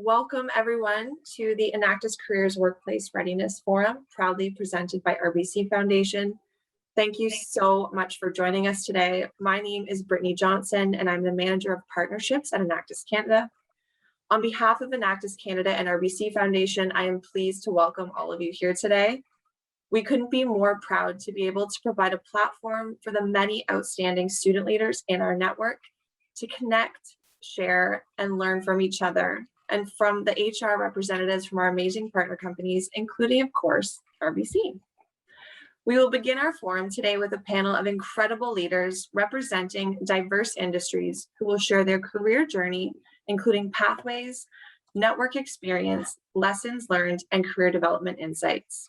Welcome everyone to the Enactus Careers Workplace Readiness Forum, proudly presented by RBC Foundation. Thank you so much for joining us today. My name is Brittany Johnson, and I'm the Manager of Partnerships at Enactus Canada. On behalf of Enactus Canada and RBC Foundation, I am pleased to welcome all of you here today. We couldn't be more proud to be able to provide a platform for the many outstanding student leaders in our network to connect, share, and learn from each other, and from the HR representatives from our amazing partner companies, including, of course, RBC. We will begin our forum today with a panel of incredible leaders representing diverse industries who will share their career journey, including pathways, network experience, lessons learned, and career development insights.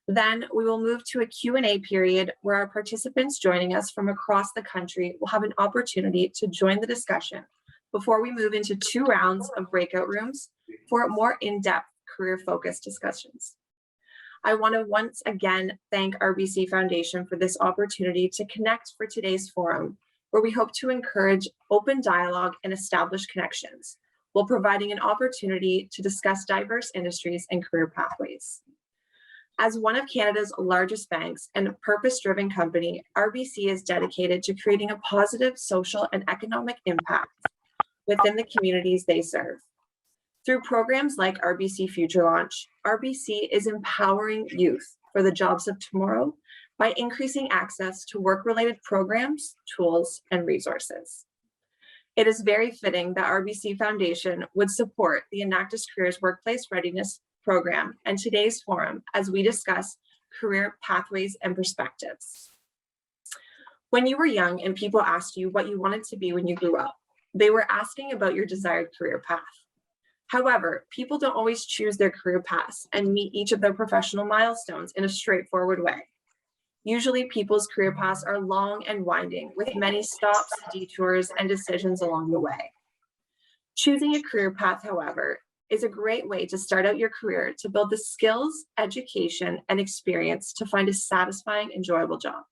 Then we will move to a Q&A period where our participants joining us from across the country will have an opportunity to join the discussion before we move into 2 rounds of breakout rooms for more in-depth career-focused discussions. I want to once again thank RBC Foundation for this opportunity to connect for today's forum, where we hope to encourage open dialogue and establish connections, while providing an opportunity to discuss diverse industries and career pathways. As one of Canada's largest banks and a purpose-driven company, RBC is dedicated to creating a positive social and economic impact within the communities they serve. Through programs like RBC Future Launch, RBC is empowering youth for the jobs of tomorrow by increasing access to work-related programs, tools, and resources. It is very fitting that RBC Foundation would support the Enactus Careers Workplace Readiness Program and today's forum as we discuss career pathways and perspectives. When you were young and people asked you what you wanted to be when you grew up, they were asking about your desired career path. However, people don't always choose their career paths and meet each of their professional milestones in a straightforward way. Usually, people's career paths are long and winding, with many stops, detours, and decisions along the way. Choosing a career path, however, is a great way to start out your career to build the skills, education, and experience to find a satisfying, enjoyable job.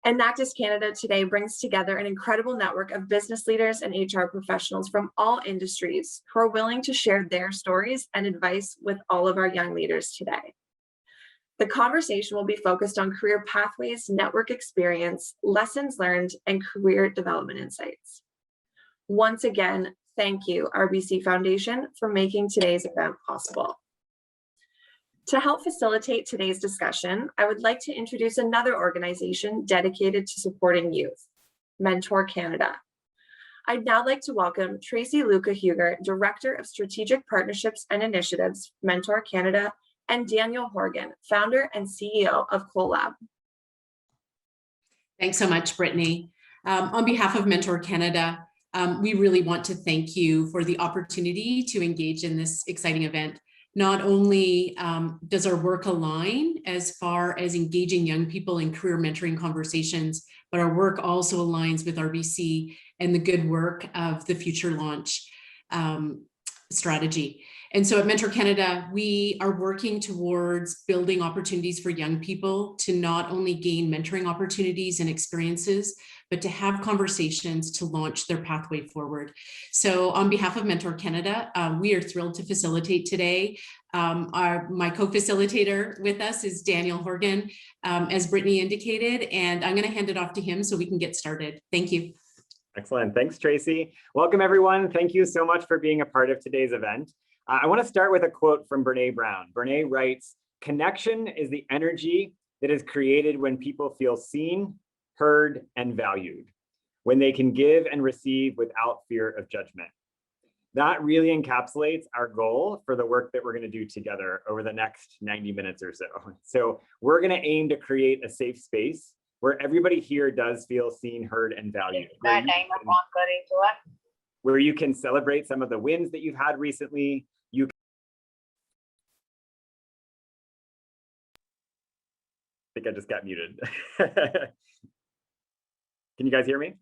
Enactus Canada today brings together an incredible network of business leaders and HR professionals from all industries who are willing to share their stories and advice with all of our young leaders today. The conversation will be focused on career pathways, network experience, lessons learned, and career development insights. Once again, thank you, RBC Foundation, for making today's event possible. To help facilitate today's discussion, I would like to introduce another organization dedicated to supporting youth, Mentor Canada. I'd now like to welcome Tracy Luca-Huger, Director of Strategic Partnerships and Initiatives, Mentor Canada, and Daniel Horgan, Founder and CEO of CoLab. Thanks so much, Brittany. On behalf of Mentor Canada, we really want to thank you for the opportunity to engage in this exciting event. Not only does our work align as far as engaging young people in career mentoring conversations, but our work also aligns with RBC and the good work of the Future Launch strategy. And so at Mentor Canada, we are working towards building opportunities for young people to not only gain mentoring opportunities and experiences, but to have conversations to launch their pathway forward. So on behalf of Mentor Canada, we are thrilled to facilitate today. My co-facilitator with us is Daniel Horgan, as Brittany indicated, and I'm going to hand it off to him so we can get started. Thank you. Excellent. Thanks, Tracy. Welcome, everyone. Thank you so much for being a part of today's event. I want to start with a quote from Brene Brown. Brene writes, "Connection is the energy that is created when people feel seen, heard, and valued, when they can give and receive without fear of judgment." That really encapsulates our goal for the work that we're going to do together over the next 90 minutes or so. So we're going to aim to create a safe space where everybody here does feel seen, heard, and valued. Where you can celebrate some of the wins that you've had recently. I think I just got muted. Can you guys hear me?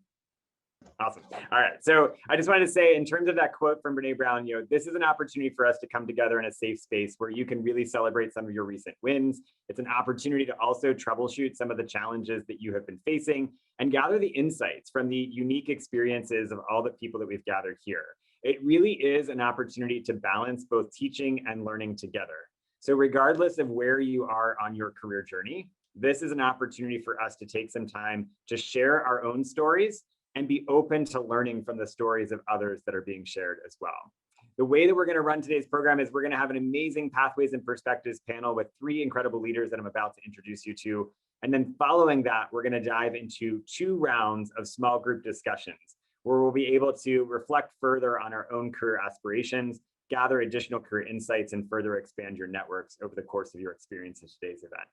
Awesome. All right. So I just wanted to say, in terms of that quote from Brene Brown, this is an opportunity for us to come together in a safe space where you can really celebrate some of your recent wins. It's an opportunity to also troubleshoot some of the challenges that you have been facing and gather the insights from the unique experiences of all the people that we've gathered here. It really is an opportunity to balance both teaching and learning together. So regardless of where you are on your career journey, this is an opportunity for us to take some time to share our own stories and be open to learning from the stories of others that are being shared as well. The way that we're going to run today's program is we're going to have an amazing Pathways and Perspectives panel with 3 incredible leaders that I'm about to introduce you to. And then following that, we're going to dive into 2 rounds of small group discussions, where we'll be able to reflect further on our own career aspirations, gather additional career insights, and further expand your networks over the course of your experience in today's event.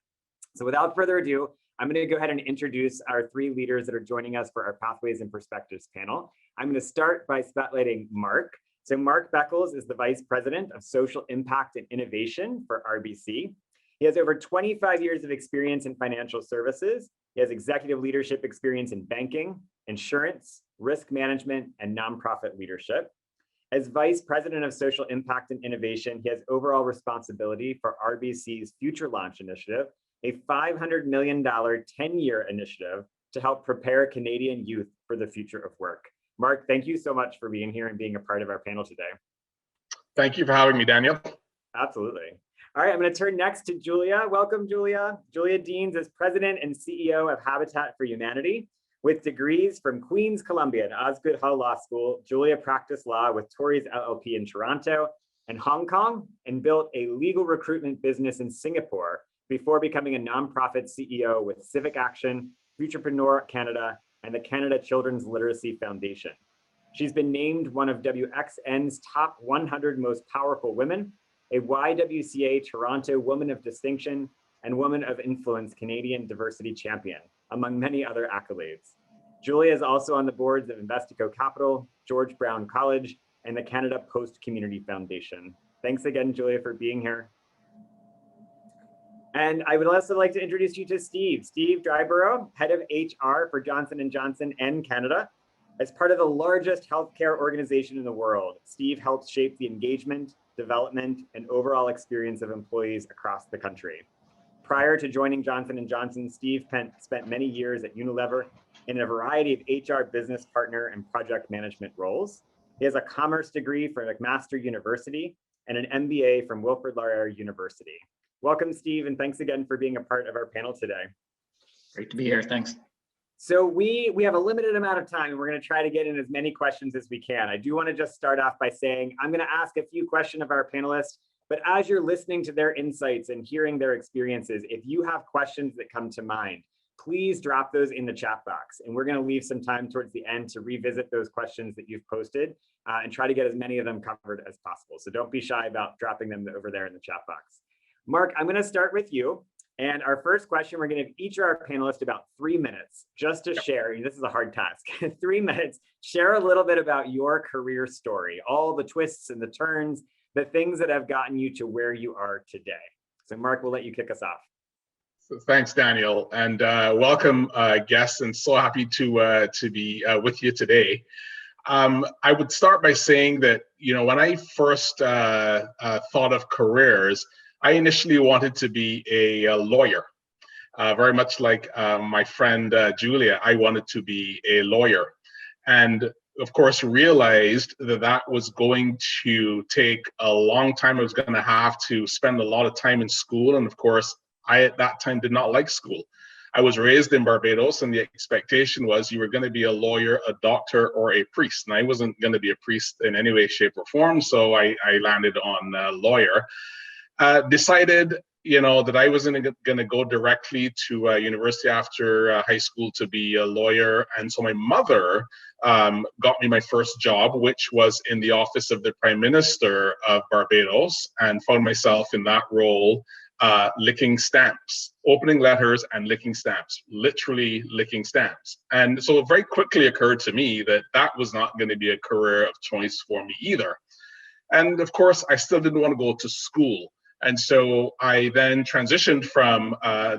So without further ado, I'm going to go ahead and introduce our 3 leaders that are joining us for our Pathways and Perspectives panel. I'm going to start by spotlighting Mark. So Mark Beckles is the Vice President of Social Impact and Innovation for RBC. He has over 25 years of experience in financial services. He has executive leadership experience in banking, insurance, risk management, and nonprofit leadership. As Vice President of Social Impact and Innovation, he has overall responsibility for RBC's Future Launch Initiative, a $500 million 10-year initiative to help prepare Canadian youth for the future of work. Mark, thank you so much for being here and being a part of our panel today. Thank you for having me, Daniel. Absolutely. All right, I'm going to turn next to Julia. Welcome, Julia. Julia Deans is President and CEO of Habitat for Humanity. With degrees from Queen's Columbia and Osgoode Hall Law School, Julia practiced law with Torrey's LLP in Toronto and Hong Kong, and built a legal recruitment business in Singapore before becoming a nonprofit CEO with Civic Action, Futurepreneur Canada, and the Canada Children's Literacy Foundation. She's been named one of WXN's top 100 most powerful women, a YWCA Toronto Woman of Distinction, and Woman of Influence Canadian Diversity Champion, among many other accolades. Julia is also on the boards of Investico Capital, George Brown College, and the Canada Post Community Foundation. Thanks again, Julia, for being here. And I would also like to introduce you to Steve Dryborough, Head of HR for Johnson & Johnson and Canada. As part of the largest healthcare organization in the world, Steve helps shape the engagement, development, and overall experience of employees across the country. Prior to joining Johnson & Johnson, Steve spent many years at Unilever in a variety of HR business partner and project management roles. He has a commerce degree from McMaster University and an MBA from Wilfrid Laurier University. Welcome, Steve, and thanks again for being a part of our panel today. Great to be here, thanks. So we have a limited amount of time, and we're going to try to get in as many questions as we can. I do want to just start off by saying I'm going to ask a few questions of our panelists, but as you're listening to their insights and hearing their experiences, if you have questions that come to mind, please drop those in the chat box. And we're going to leave some time towards the end to revisit those questions that you've posted and try to get as many of them covered as possible. So don't be shy about dropping them over there in the chat box. Mark, I'm going to start with you. And our first question, we're going to give each of our panelists about 3 minutes just to share. This is a hard task. 3 minutes, share a little bit about your career story, all the twists and the turns, the things that have gotten you to where you are today. So Mark, we'll let you kick us off. Thanks, Daniel, and welcome guests, and so happy to be with you today. I would start by saying that, when I first thought of careers, I initially wanted to be a lawyer. Very much like my friend Julia, I wanted to be a lawyer. And of course, realized that that was going to take a long time. I was going to have to spend a lot of time in school. And of course, I at that time did not like school. I was raised in Barbados, and the expectation was you were going to be a lawyer, a doctor, or a priest. And I wasn't going to be a priest in any way, shape, or form. So I landed on lawyer. Decided, that I wasn't going to go directly to university after high school to be a lawyer. And so my mother got me my first job, which was in the office of the Prime Minister of Barbados, and found myself in that role licking stamps, opening letters and licking stamps, literally licking stamps. And so it very quickly occurred to me that that was not going to be a career of choice for me either. And of course, I still didn't want to go to school. And so I then transitioned from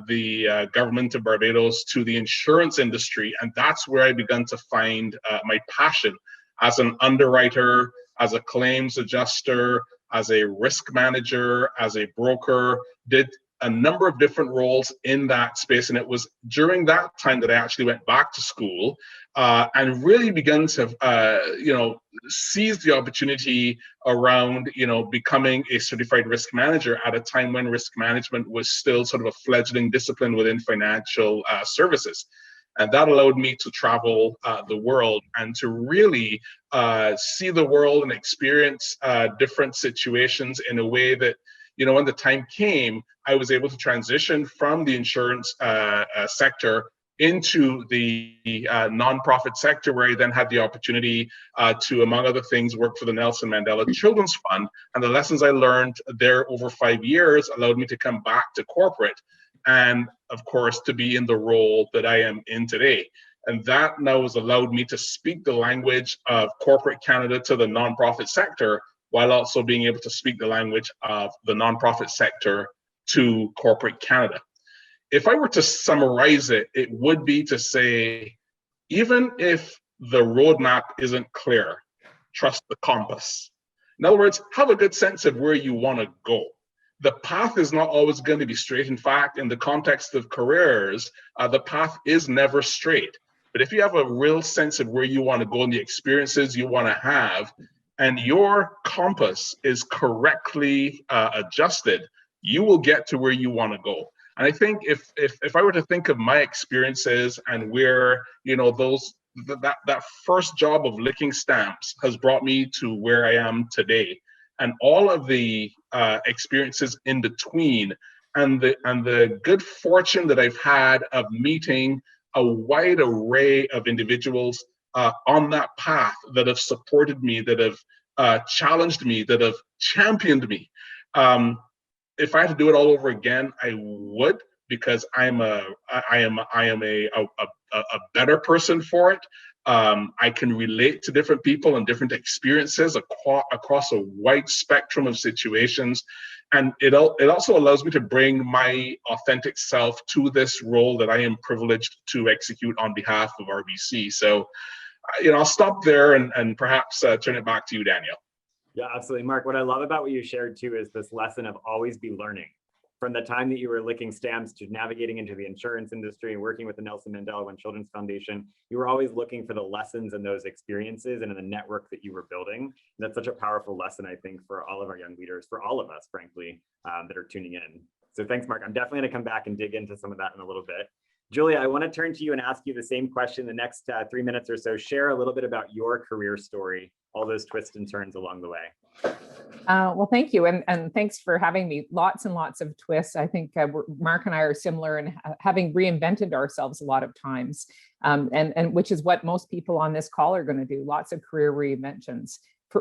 the government of Barbados to the insurance industry. And that's where I began to find my passion as an underwriter, as a claims adjuster, as a risk manager, as a broker. Did a number of different roles in that space. And it was during that time that I actually went back to school and really began to, seize the opportunity around, becoming a certified risk manager at a time when risk management was still sort of a fledgling discipline within financial services. And that allowed me to travel the world and to really see the world and experience different situations in a way that, when the time came, I was able to transition from the insurance sector into the nonprofit sector, where I then had the opportunity to, among other things, work for the Nelson Mandela Children's Fund. And the lessons I learned there over 5 years allowed me to come back to corporate and, of course, to be in the role that I am in today. And that now has allowed me to speak the language of corporate Canada to the nonprofit sector, while also being able to speak the language of the nonprofit sector to corporate Canada. If I were to summarize it, it would be to say, even if the roadmap isn't clear, trust the compass. In other words, have a good sense of where you want to go. The path is not always going to be straight. In fact, in the context of careers, the path is never straight. But if you have a real sense of where you want to go and the experiences you want to have, and your compass is correctly adjusted, you will get to where you want to go. And I think if I were to think of my experiences and where, that first job of licking stamps has brought me to where I am today, and all of the experiences in between, and the good fortune that I've had of meeting a wide array of individuals on that path that have supported me, that have challenged me, that have championed me. If I had to do it all over again, I would, because I am a better person for it. I can relate to different people and different experiences across a wide spectrum of situations. And it also allows me to bring my authentic self to this role that I am privileged to execute on behalf of RBC. So, I'll stop there and perhaps turn it back to you, Daniel. Yeah, absolutely. Mark, what I love about what you shared too is this lesson of always be learning. From the time that you were licking stamps to navigating into the insurance industry and working with the Nelson Mandela Children's Foundation, you were always looking for the lessons in those experiences and in the network that you were building. And that's such a powerful lesson, I think, for all of our young leaders, for all of us, frankly, that are tuning in. So thanks, Mark. I'm definitely going to come back and dig into some of that in a little bit. Julia, I want to turn to you and ask you the same question the next 3 minutes or so. Share a little bit about your career story, all those twists and turns along the way. Well, thank you. And thanks for having me. Lots and lots of twists. I think Mark and I are similar in having reinvented ourselves a lot of times, and which is what most people on this call are going to do. Lots of career reinventions.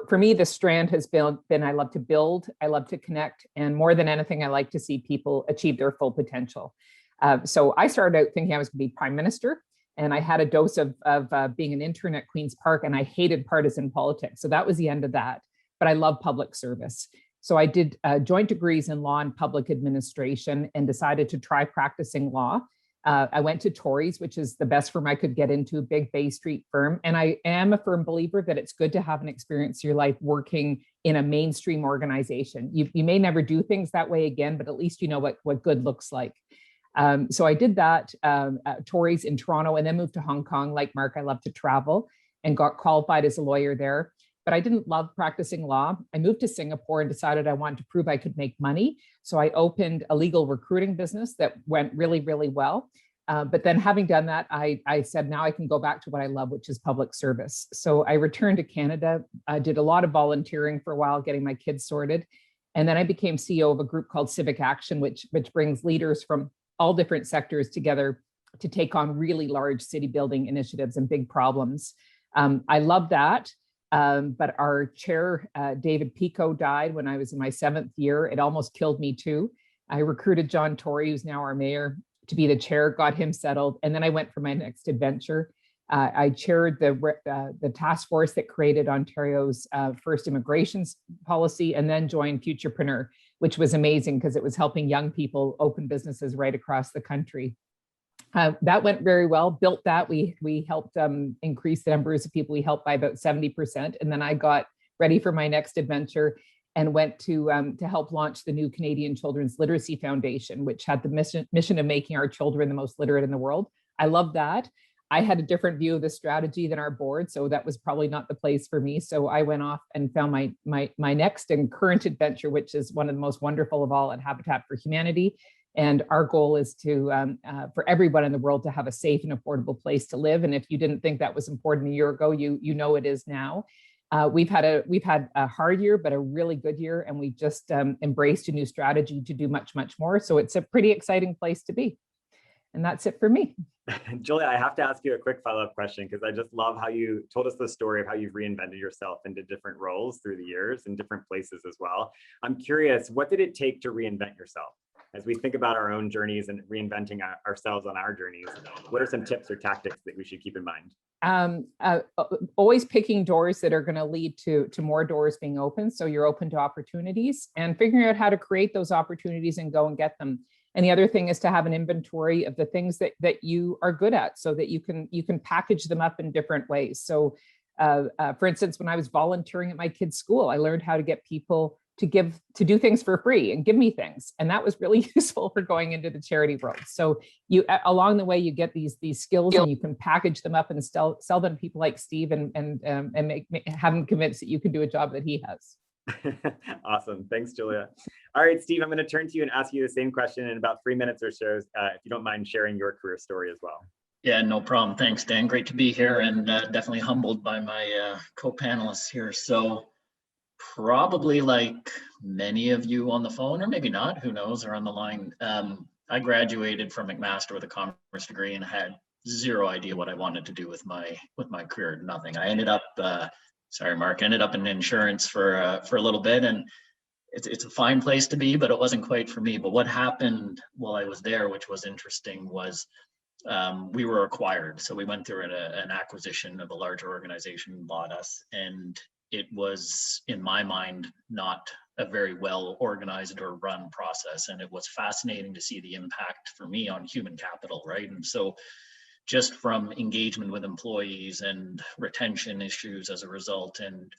For me, the strand has been I love to build, I love to connect, and more than anything, I like to see people achieve their full potential. So I started out thinking I was going to be prime minister, and I had a dose of being an intern at Queen's Park, and I hated partisan politics. So that was the end of that. But I love public service. So I did joint degrees in law and public administration and decided to try practicing law. I went to Torrey's, which is the best firm I could get into, a big Bay Street firm. And I am a firm believer that it's good to have an experience in your life working in a mainstream organization. You may never do things that way again, but at least you know what good looks like. So I did that at Torrey's in Toronto, and then moved to Hong Kong. Like Mark, I love to travel and got qualified as a lawyer there. But I didn't love practicing law. I moved to Singapore and decided I wanted to prove I could make money. So I opened a legal recruiting business that went really, really well. But then having done that, I said, now I can go back to what I love, which is public service. So I returned to Canada. I did a lot of volunteering for a while, getting my kids sorted. And then I became CEO of a group called Civic Action, which brings leaders from all different sectors together to take on really large city building initiatives and big problems. I love that. But our chair, David Pico, died when I was in my 7th year. It almost killed me too. I recruited John Tory, who's now our mayor, to be the chair, got him settled. And then I went for my next adventure. I chaired the task force that created Ontario's first immigration policy, and then joined Futurepreneur, which was amazing because it was helping young people open businesses right across the country. That went very well. Built that. We helped increase the numbers of people we helped by about 70%. And then I got ready for my next adventure and went to help launch the new Canadian Children's Literacy Foundation, which had the mission of making our children the most literate in the world. I love that. I had a different view of the strategy than our board, so that was probably not the place for me. So I went off and found my next and current adventure, which is one of the most wonderful of all at Habitat for Humanity. And our goal is to for everyone in the world to have a safe and affordable place to live. And if you didn't think that was important a year ago, you know it is now. We've had a hard year, but a really good year, and we just embraced a new strategy to do much more. So it's a pretty exciting place to be. And that's it for me. Julia, I have to ask you a quick follow-up question because I just love how you told us the story of how you've reinvented yourself into different roles through the years in different places as well. I'm curious, what did it take to reinvent yourself? As we think about our own journeys and reinventing ourselves on our journeys, what are some tips or tactics that we should keep in mind? Always picking doors that are going to lead to more doors being open. So you're open to opportunities, and figuring out how to create those opportunities and go and get them. And the other thing is to have an inventory of the things that you are good at, so that you can package them up in different ways. So for instance, when I was volunteering at my kids' school, I learned how to get people to do things for free and give me things. And that was really useful for going into the charity world. So you, along the way, you get these skills and you can package them up and sell them to people like Steve and have him convinced that you can do a job that he has. Awesome. Thanks, Julia. All right, Steve, I'm going to turn to you and ask you the same question in about 3 minutes or so, if you don't mind sharing your career story as well. Yeah, no problem. Thanks, Dan. Great to be here, and definitely humbled by my co-panelists here. So probably like many of you on the phone, or maybe not, who knows, or on the line, I graduated from McMaster with a commerce degree and had zero idea what I wanted to do with my career. Nothing. I ended up sorry, Mark, ended up in insurance for a little bit, and it's a fine place to be, but it wasn't quite for me. But what happened while I was there, which was interesting, was we were acquired. So we went through an acquisition of a larger organization, bought us, and it was, in my mind, not a very well organized or run process. And it was fascinating to see the impact for me on human capital, right? And so just from engagement with employees and retention issues as a result, and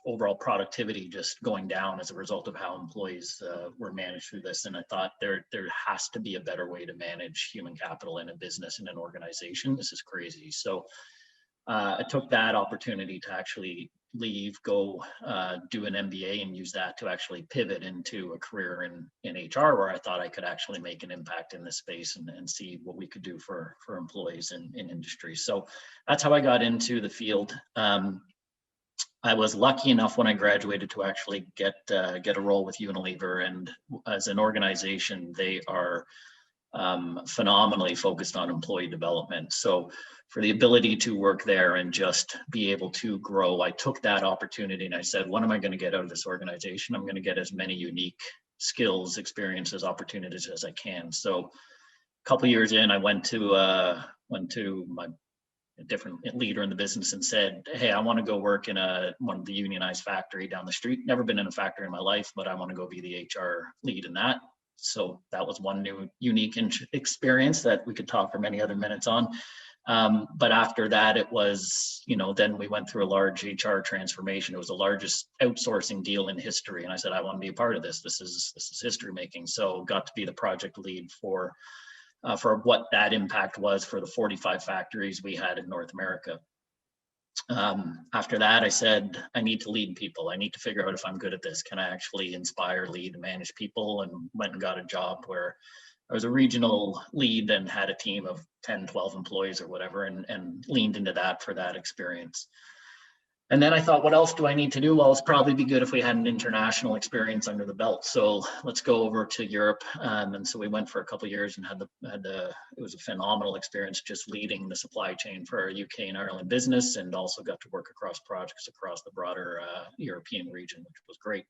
overall productivity just going down as a result of how employees were managed through this. And I thought there has to be a better way to manage human capital in a business, in an organization. This is crazy. So I took that opportunity to actually leave, go do an MBA, and use that to actually pivot into a career in HR, where I thought I could actually make an impact in this space and see what we could do for employees in industry. So that's how I got into the field. I was lucky enough when I graduated to actually get a role with Unilever, and as an organization, they are phenomenally focused on employee development. So for the ability to work there and just be able to grow, I took that opportunity and I said, what am I going to get out of this organization? I'm going to get as many unique skills, experiences, opportunities as I can. So a couple of years in, I went to my different leader in the business and said, hey, I want to go work in one of the unionized factory down the street. Never been in a factory in my life, but I want to go be the HR lead in that. So that was one new unique experience that we could talk for many other minutes on. But after that, it was, then we went through a large HR transformation. It was the largest outsourcing deal in history. And I said, I want to be a part of this. This is history making. So got to be the project lead for what that impact was for the 45 factories we had in North America. After that, I said, I need to lead people. I need to figure out if I'm good at this. Can I actually inspire, lead, and manage people? And went and got a job where I was a regional lead and had a team of 10, 12 employees or whatever, and leaned into that for that experience. And then I thought, what else do I need to do? Well, it's probably be good if we had an international experience under the belt. So let's go over to Europe. And so we went for a couple of years and it was a phenomenal experience just leading the supply chain for our UK and Ireland business, and also got to work across projects across the broader European region, which was great.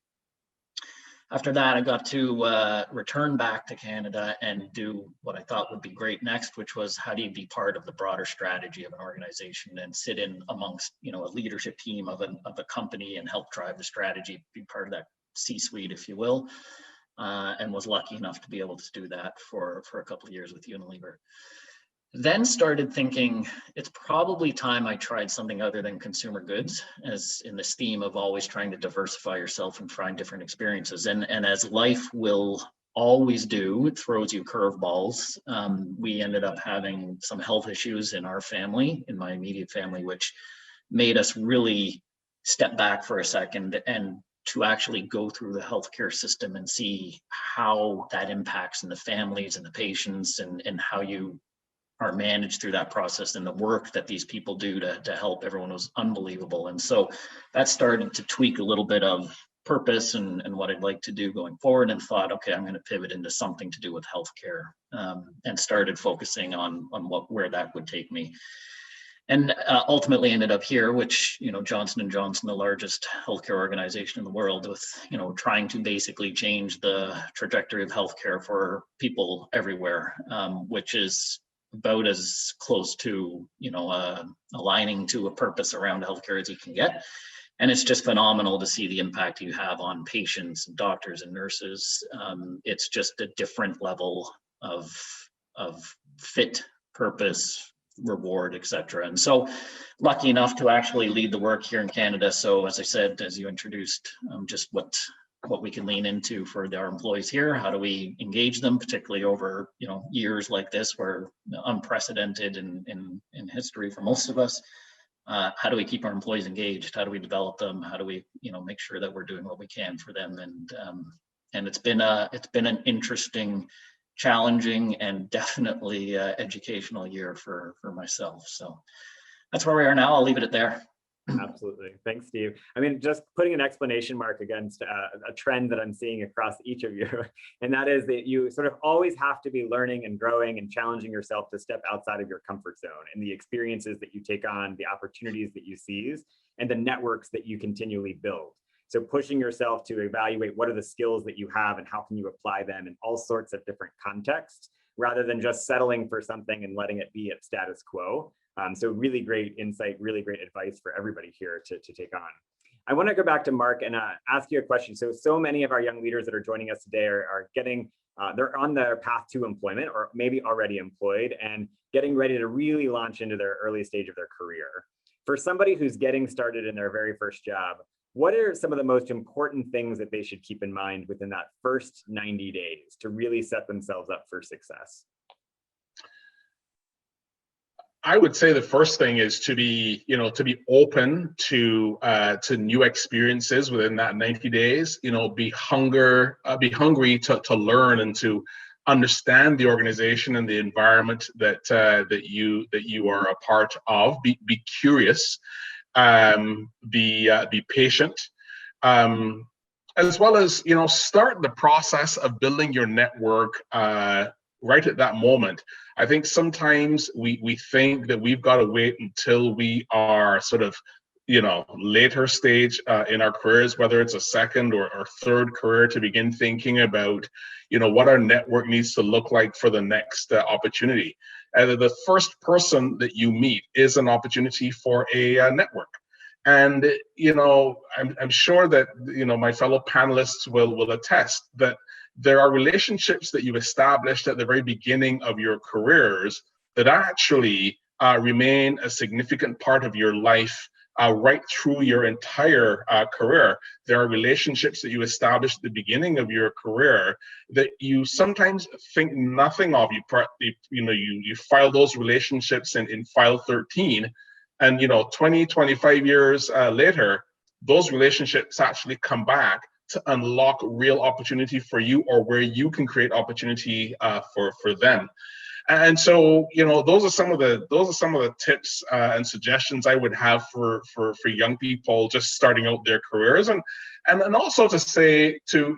After that, I got to return back to Canada and do what I thought would be great next, which was how do you be part of the broader strategy of an organization and sit in amongst, a leadership team of a company and help drive the strategy, be part of that C-suite, if you will, and was lucky enough to be able to do that for a couple of years with Unilever. Then started thinking it's probably time I tried something other than consumer goods, as in this theme of always trying to diversify yourself and find different experiences. And as life will always do, it throws you curveballs. We ended up having some health issues in our family, in my immediate family, which made us really step back for a second and to actually go through the healthcare system and see how that impacts in the families and the patients, and how you are managed through that process, and the work that these people do to help everyone was unbelievable. And so that started to tweak a little bit of purpose and what I'd like to do going forward, and thought, okay, I'm going to pivot into something to do with healthcare, and started focusing on where that would take me. And ultimately ended up here, which, Johnson & Johnson, the largest healthcare organization in the world, with, trying to basically change the trajectory of healthcare for people everywhere, which is about as close to, aligning to a purpose around healthcare as you can get. And it's just phenomenal to see the impact you have on patients and doctors and nurses. It's just a different level of fit, purpose, reward, etc. And so lucky enough to actually lead the work here in Canada. So as I said, as you introduced, just what we can lean into for our employees here. How do we engage them, particularly over years like this, where unprecedented in history for most of us. How do we keep our employees engaged? How do we develop them? How do we make sure that we're doing what we can for them? And it's been an interesting, challenging, and definitely educational year for myself. So that's where we are now. I'll leave it at there. Absolutely. Thanks, Steve. I mean, just putting an exclamation mark against a trend that I'm seeing across each of you, and that is that you sort of always have to be learning and growing and challenging yourself to step outside of your comfort zone, and the experiences that you take on, the opportunities that you seize, and the networks that you continually build. So pushing yourself to evaluate what are the skills that you have and how can you apply them in all sorts of different contexts, rather than just settling for something and letting it be at status quo. So really great insight, really great advice for everybody here to take on. I want to go back to Mark and ask you a question. So many of our young leaders that are joining us today are getting, they're on their path to employment, or maybe already employed, and getting ready to really launch into their early stage of their career. For somebody who's getting started in their very first job, what are some of the most important things that they should keep in mind within that first 90 days to really set themselves up for success? I would say the first thing is to be open to new experiences within that 90 days. Be hungry to learn and to understand the organization and the environment that you are a part of. Be curious, be patient, as well as start the process of building your network right at that moment. I think sometimes we think that we've got to wait until we are sort of, later stage in our careers, whether it's a second or third career, to begin thinking about, what our network needs to look like for the next opportunity. The first person that you meet is an opportunity for a network. And, I'm sure that, my fellow panelists will attest that there are relationships that you've established at the very beginning of your careers that actually remain a significant part of your life right through your entire career. There are relationships that you establish at the beginning of your career that you sometimes think nothing of. You file those relationships in file 13, and 20, 25 years later, those relationships actually come back to unlock real opportunity for you, or where you can create opportunity for them. And so, those are some of the tips and suggestions I would have for young people just starting out their careers, and also to say to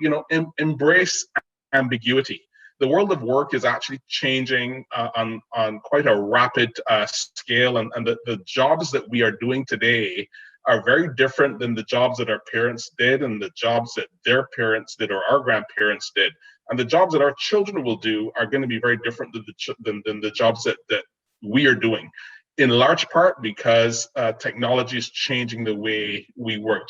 embrace ambiguity. The world of work is actually changing on quite a rapid scale, and the jobs that we are doing today are very different than the jobs that our parents did, and the jobs that their parents did, or our grandparents did. And the jobs that our children will do are going to be very different than the jobs that we are doing, in large part because technology is changing the way we work.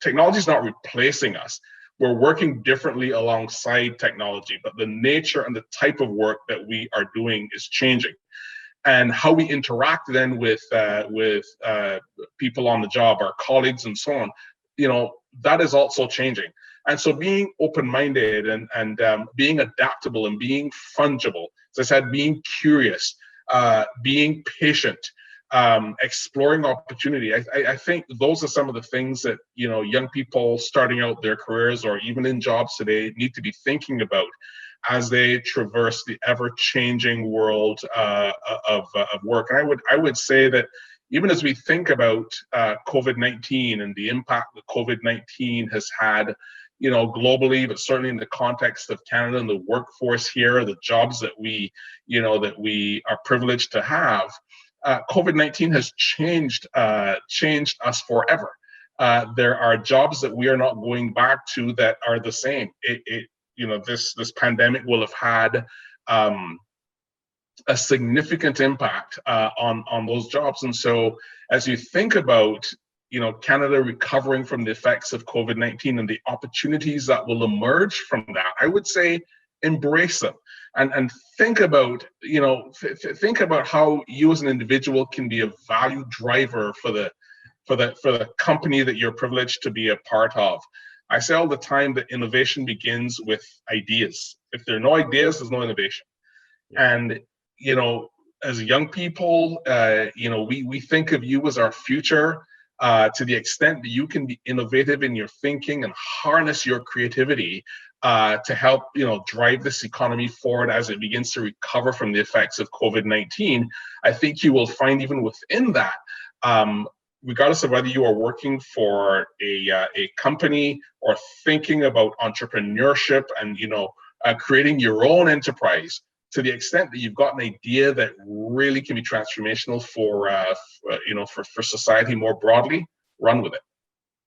Technology is not replacing us. We're working differently alongside technology, but the nature and the type of work that we are doing is changing. and how we interact then with people on the job, our colleagues and so on, that is also changing. And so being open-minded and being adaptable and being fungible, as I said, being curious, being patient, exploring opportunity. I think those are some of the things that, young people starting out their careers or even in jobs today need to be thinking about as they traverse the ever-changing world of work. And I would say that even as we think about COVID-19 and the impact that COVID-19 has had, globally, but certainly in the context of Canada and the workforce here, the jobs that we are privileged to have, COVID-19 has changed us forever. There are jobs that we are not going back to that are the same. This pandemic will have had a significant impact on those jobs. And so as you think about Canada recovering from the effects of COVID-19 and the opportunities that will emerge from that, I would say embrace them and think about think about how you as an individual can be a value driver for the company that you're privileged to be a part of. I say all the time that innovation begins with ideas. If there are no ideas, there's no innovation. And as young people, we think of you as our future. To the extent that you can be innovative in your thinking and harness your creativity to help, drive this economy forward as it begins to recover from the effects of COVID-19, I think you will find even within that, regardless of whether you are working for a company or thinking about entrepreneurship and, creating your own enterprise, to the extent that you've got an idea that really can be transformational for society more broadly, run with it.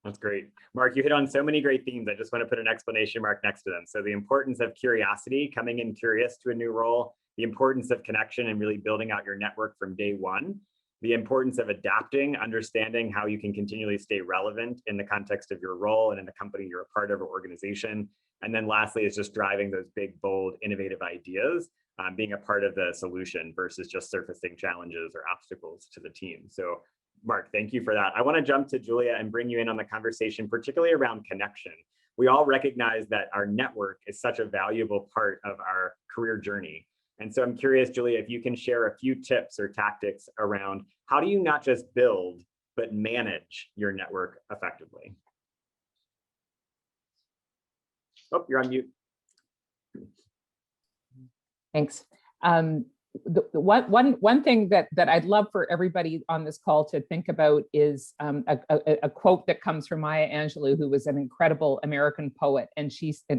That's great. Mark, you hit on so many great themes. I just want to put an exclamation mark next to them. So the importance of curiosity, coming in curious to a new role, the importance of connection and really building out your network from day one, the importance of adapting, understanding how you can continually stay relevant in the context of your role and in the company you're a part of or organization. And then lastly is just driving those big, bold, innovative ideas, being a part of the solution versus just surfacing challenges or obstacles to the team. So Mark, thank you for that. I want to jump to Julia and bring you in on the conversation, particularly around connection. We all recognize that our network is such a valuable part of our career journey. And so I'm curious, Julia, if you can share a few tips or tactics around how do you not just build, but manage your network effectively? Oh, you're on mute. Thanks. One thing that I'd love for everybody on this call to think about is a quote that comes from Maya Angelou, who was an incredible American poet. And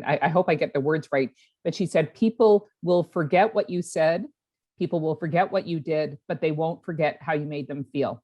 I hope I get the words right, but she said, "People will forget what you said, people will forget what you did, but they won't forget how you made them feel."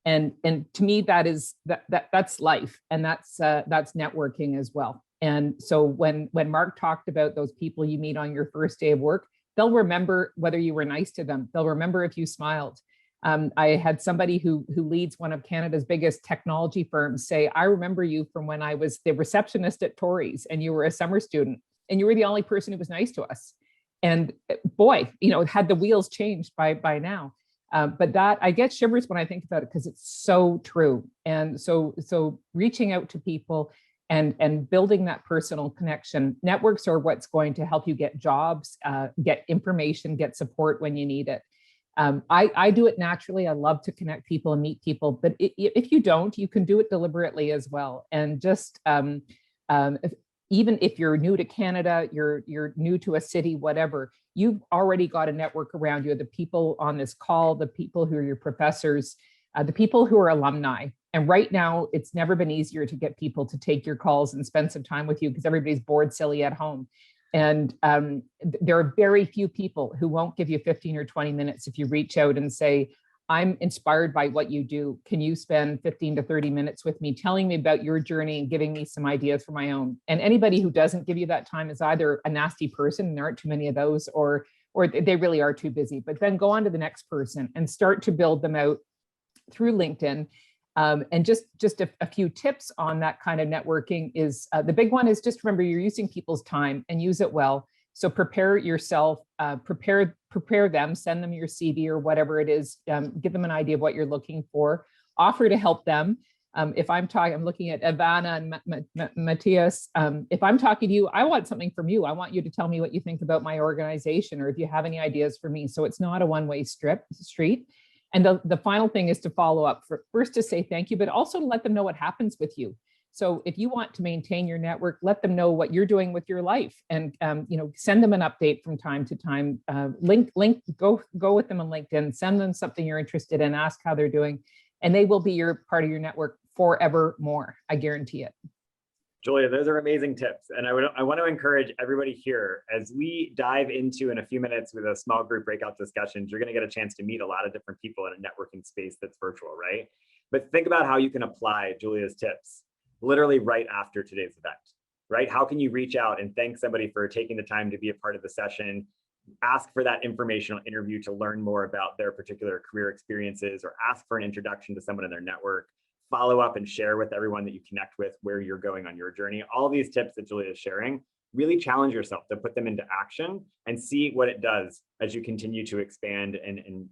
And to me, that's life, and that's networking as well. And so when Mark talked about those people you meet on your first day of work, they'll remember whether you were nice to them. They'll remember if you smiled. I had somebody who leads one of Canada's biggest technology firms say, "I remember you from when I was the receptionist at Torrey's and you were a summer student and you were the only person who was nice to us." And boy, had the wheels changed by now. But that, I get shivers when I think about it because it's so true. And so reaching out to people and building that personal connection. Networks are what's going to help you get jobs, get information, get support when you need it. I do it naturally. I love to connect people and meet people, but if you don't, you can do it deliberately as well. And just even if you're new to Canada, you're new to a city, whatever, you've already got a network around you. The people on this call, the people who are your professors, the people who are alumni. And right now, it's never been easier to get people to take your calls and spend some time with you because everybody's bored silly at home. And there are very few people who won't give you 15 or 20 minutes if you reach out and say, "I'm inspired by what you do. Can you spend 15 to 30 minutes with me telling me about your journey and giving me some ideas for my own?" And anybody who doesn't give you that time is either a nasty person, and there aren't too many of those, or they really are too busy. But then go on to the next person and start to build them out through LinkedIn. And just a few tips on that kind of networking is the big one is just remember you're using people's time and use it well. So prepare yourself, prepare them, send them your CV or whatever it is, give them an idea of what you're looking for, offer to help them. If I'm looking at Ivana and Matthias, if I'm talking to you, I want something from you. I want you to tell me what you think about my organization, or if you have any ideas for me. So it's not a one-way street. And the final thing is to follow up, first to say thank you, but also to let them know what happens with you. So if you want to maintain your network, let them know what you're doing with your life, and send them an update from time to time. Go with them on LinkedIn, send them something you're interested in, ask how they're doing, and they will be your part of your network forevermore. I guarantee it. Julia, those are amazing tips. And I want to encourage everybody here, as we dive into in a few minutes with a small group breakout discussions, you're going to get a chance to meet a lot of different people in a networking space that's virtual, right? But think about how you can apply Julia's tips literally right after today's event, right? How can you reach out and thank somebody for taking the time to be a part of the session, ask for that informational interview to learn more about their particular career experiences, or ask for an introduction to someone in their network, follow up and share with everyone that you connect with where you're going on your journey. All these tips that Julia is sharing, really challenge yourself to put them into action and see what it does as you continue to expand and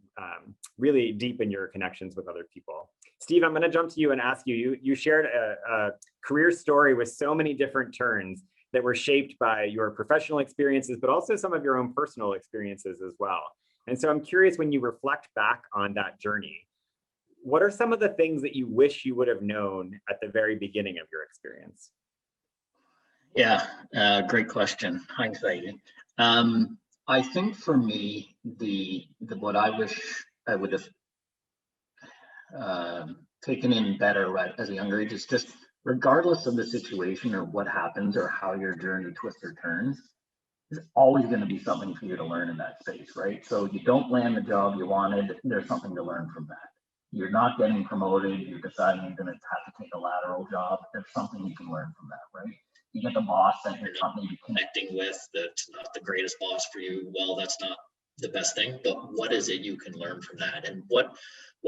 really deepen your connections with other people. Steve, I'm going to jump to you and ask you, you shared a career story with so many different turns that were shaped by your professional experiences, but also some of your own personal experiences as well. And so I'm curious, when you reflect back on that journey, what are some of the things that you wish you would have known at the very beginning of your experience? Yeah, great question. Hindsight. I think for me, what I wish I would have taken in better right as a younger age is just, regardless of the situation or what happens or how your journey twists or turns, there's always going to be something for you to learn in that space, right? So you don't land the job you wanted, there's something to learn from that. You're not getting promoted, you're deciding you're going to have to take a lateral job, there's something you can learn from that, right? You get the boss that you're not maybe connecting with, that's not the greatest boss for you. Well, that's not the best thing, but what is it you can learn from that? And what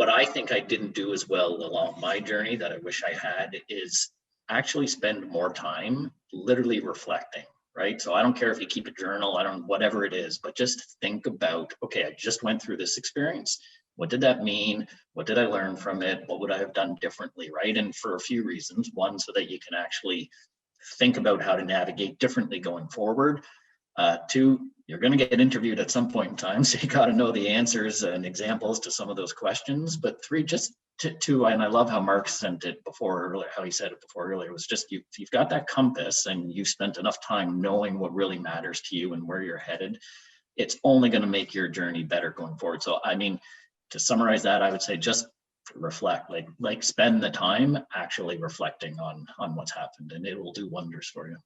I think I didn't do as well along my journey that I wish I had is actually spend more time literally reflecting, right? So I don't care if you keep a journal, whatever it is, but just think about, okay, I just went through this experience. What did that mean? What did I learn from it? What would I have done differently, right? And for a few reasons. One, so that you can actually think about how to navigate differently going forward. Two, you're going to get interviewed at some point in time, so you got to know the answers and examples to some of those questions. But three, just to and I love how Mark sent it before earlier, how he said it before earlier, was just you've got that compass and you spent enough time knowing what really matters to you and where you're headed. It's only going to make your journey better going forward. So I mean, to summarize that, I would say just reflect, like spend the time actually reflecting on what's happened, and it will do wonders for you.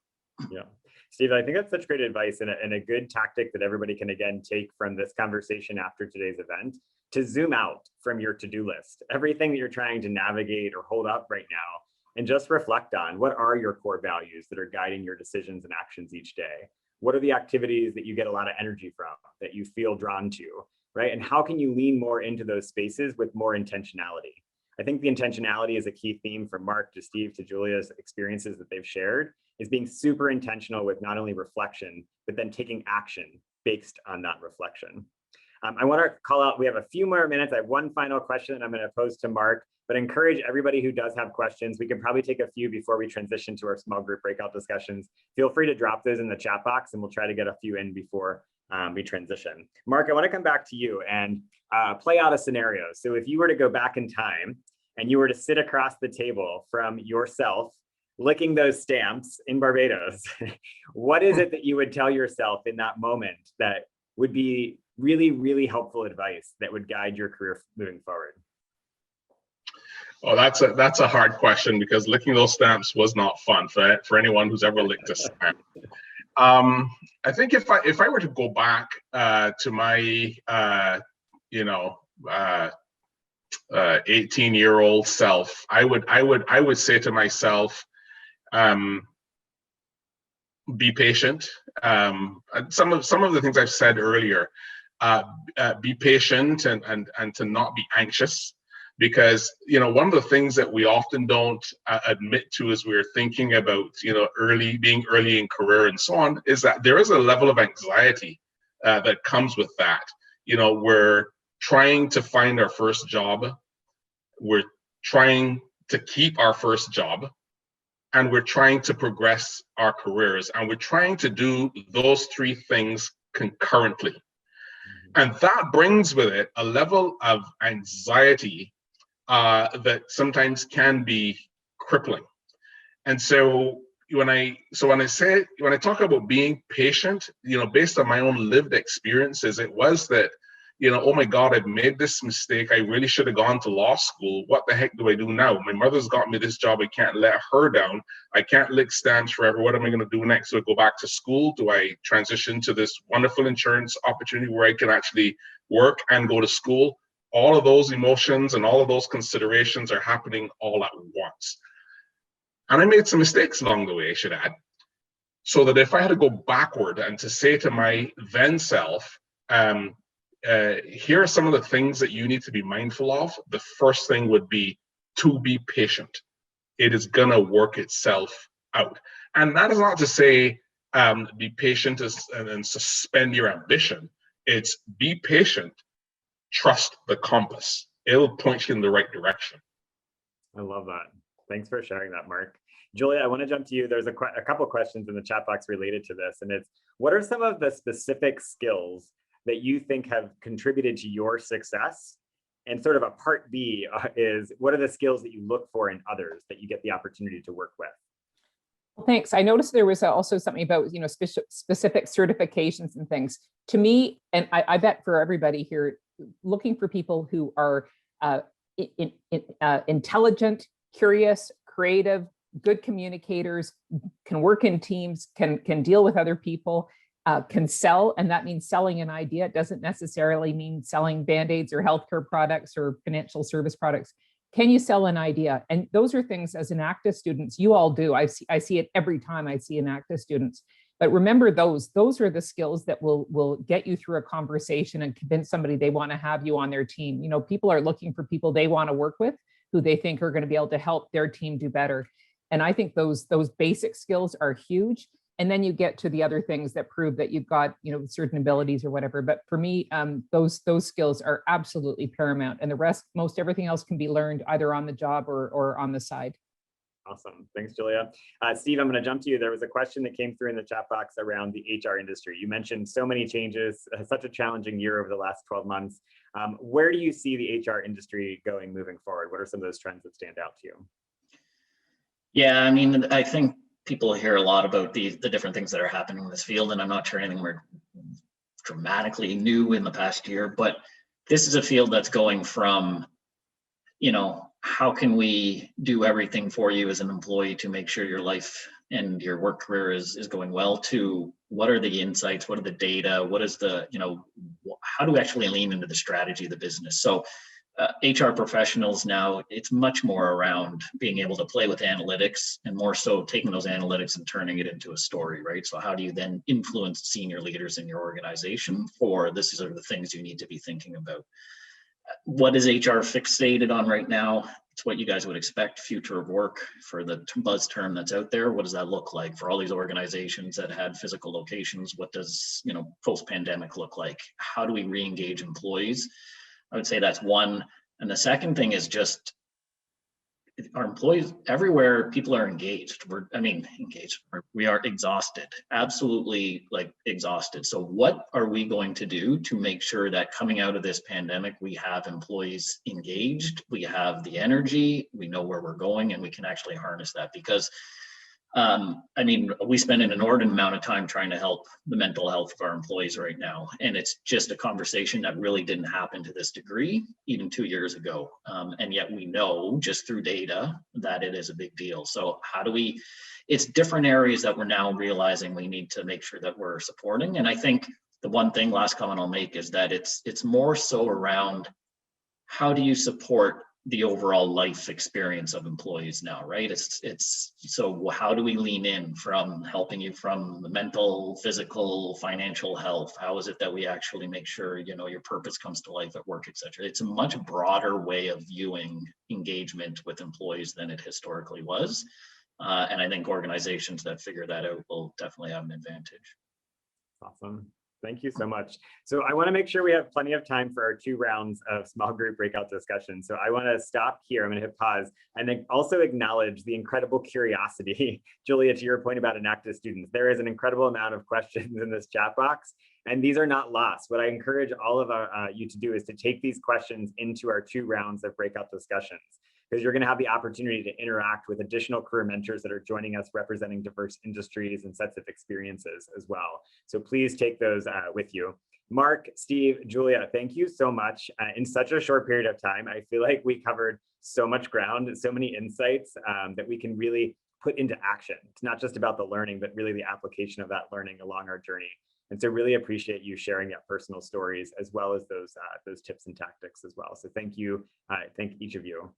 Yeah. Steve, I think that's such great advice and a good tactic that everybody can again take from this conversation after today's event, to zoom out from your to-do list, everything that you're trying to navigate or hold up right now, and just reflect on what are your core values that are guiding your decisions and actions each day. What are the activities that you get a lot of energy from, that you feel drawn to, right? And how can you lean more into those spaces with more intentionality? I think the intentionality is a key theme from Mark to Steve to Julia's experiences that they've shared, is being super intentional with not only reflection, but then taking action based on that reflection. I want to call out, we have a few more minutes. I have one final question that I'm going to pose to Mark, but encourage everybody who does have questions. We can probably take a few before we transition to our small group breakout discussions. Feel free to drop those in the chat box and we'll try to get a few in before we transition. Mark, I want to come back to you and play out a scenario. So if you were to go back in time and you were to sit across the table from yourself, licking those stamps in Barbados, what is it that you would tell yourself in that moment that would be really, really helpful advice that would guide your career moving forward? Oh, that's a hard question, because licking those stamps was not fun for anyone who's ever licked a stamp. I think if I were to go back to my 18-year-old self, I would say to myself, be patient. Some of the things I've said earlier, be patient and to not be anxious, because, one of the things that we often don't admit to as we're thinking about, being early in career and so on, is that there is a level of anxiety that comes with that. We're trying to find our first job, we're trying to keep our first job, and we're trying to progress our careers, and we're trying to do those three things concurrently. And that brings with it a level of anxiety that sometimes can be crippling. And so when I talk about being patient, based on my own lived experiences, it was that, oh my God, I've made this mistake. I really should have gone to law school. What the heck do I do now? My mother's got me this job. I can't let her down. I can't lick stands forever. What am I going to do next? Do I go back to school? Do I transition to this wonderful insurance opportunity where I can actually work and go to school? All of those emotions and all of those considerations are happening all at once. And I made some mistakes along the way, I should add. So that if I had to go backward and to say to my then self, here are some of the things that you need to be mindful of. The first thing would be to be patient. It is gonna work itself out. And that is not to say be patient and suspend your ambition. It's be patient, trust the compass. It'll point you in the right direction. I love that. Thanks for sharing that, Mark. Julia, I want to jump to you. There's a couple questions in the chat box related to this, and it's, what are some of the specific skills that you think have contributed to your success? And sort of a part B is, what are the skills that you look for in others that you get the opportunity to work with? Well, thanks. I noticed there was also something about, specific certifications and things. To me, and I bet for everybody here, looking for people who are intelligent, curious, creative, good communicators, can work in teams, can deal with other people, can sell, and that means selling an idea. It doesn't necessarily mean selling Band-Aids or healthcare products or financial service products. Can you sell an idea? And those are things as Enactus students, you all do. I see it every time I see Enactus students. But remember, those are the skills that will get you through a conversation and convince somebody they want to have you on their team. People are looking for people they want to work with, who they think are going to be able to help their team do better. And I think those basic skills are huge. And then you get to the other things that prove that you've got, certain abilities or whatever. But for me, those skills are absolutely paramount. And the rest, everything else can be learned either on the job or on the side. Awesome. Thanks, Julia. Steve, I'm going to jump to you. There was a question that came through in the chat box around the HR industry. You mentioned so many changes, such a challenging year over the last 12 months. Where do you see the HR industry going moving forward? What are some of those trends that stand out to you? Yeah, I mean, I think people hear a lot about the different things that are happening in this field, and I'm not sure anything we're dramatically new in the past year, but this is a field that's going from, how can we do everything for you as an employee to make sure your life and your work career is going well, to what are the insights, what are the data, what is the, how do we actually lean into the strategy of the business? So HR professionals now, it's much more around being able to play with analytics, and more so taking those analytics and turning it into a story, right? So how do you then influence senior leaders in your organization for this are the things you need to be thinking about? What is HR fixated on right now? It's what you guys would expect, future of work, for the buzz term that's out there. What does that look like for all these organizations that had physical locations? What does, post-pandemic look like? How do we re-engage employees? I would say that's one. And the second thing is just our employees everywhere, people are engaged. We are exhausted, absolutely exhausted. So what are we going to do to make sure that coming out of this pandemic, we have employees engaged, we have the energy, we know where we're going, and we can actually harness that? Because we spend an inordinate amount of time trying to help the mental health of our employees right now. And it's just a conversation that really didn't happen to this degree even 2 years ago. And yet we know just through data that it is a big deal. So it's different areas that we're now realizing we need to make sure that we're supporting. And I think the last comment I'll make is that it's more so around how do you support the overall life experience of employees now, right? It's so how do we lean in from helping you from the mental, physical, financial health? How is it that we actually make sure, you know, your purpose comes to life at work, et cetera? It's a much broader way of viewing engagement with employees than it historically was. And I think organizations that figure that out will definitely have an advantage. Awesome. Thank you so much. So I want to make sure we have plenty of time for our 2 rounds of small group breakout discussion. So I want to stop here. I'm going to hit pause and then also acknowledge the incredible curiosity. Julia, to your point about Enactus students, there is an incredible amount of questions in this chat box, and these are not lost. What I encourage all of you to do is to take these questions into our 2 rounds of breakout discussions, because you're going to have the opportunity to interact with additional career mentors that are joining us representing diverse industries and sets of experiences as well. So please take those with you. Mark, Steve, Julia, thank you so much. In such a short period of time, I feel like we covered so much ground and so many insights that we can really put into action. It's not just about the learning, but really the application of that learning along our journey. And so really appreciate you sharing that personal stories as well as those tips and tactics as well. So thank you, thank each of you.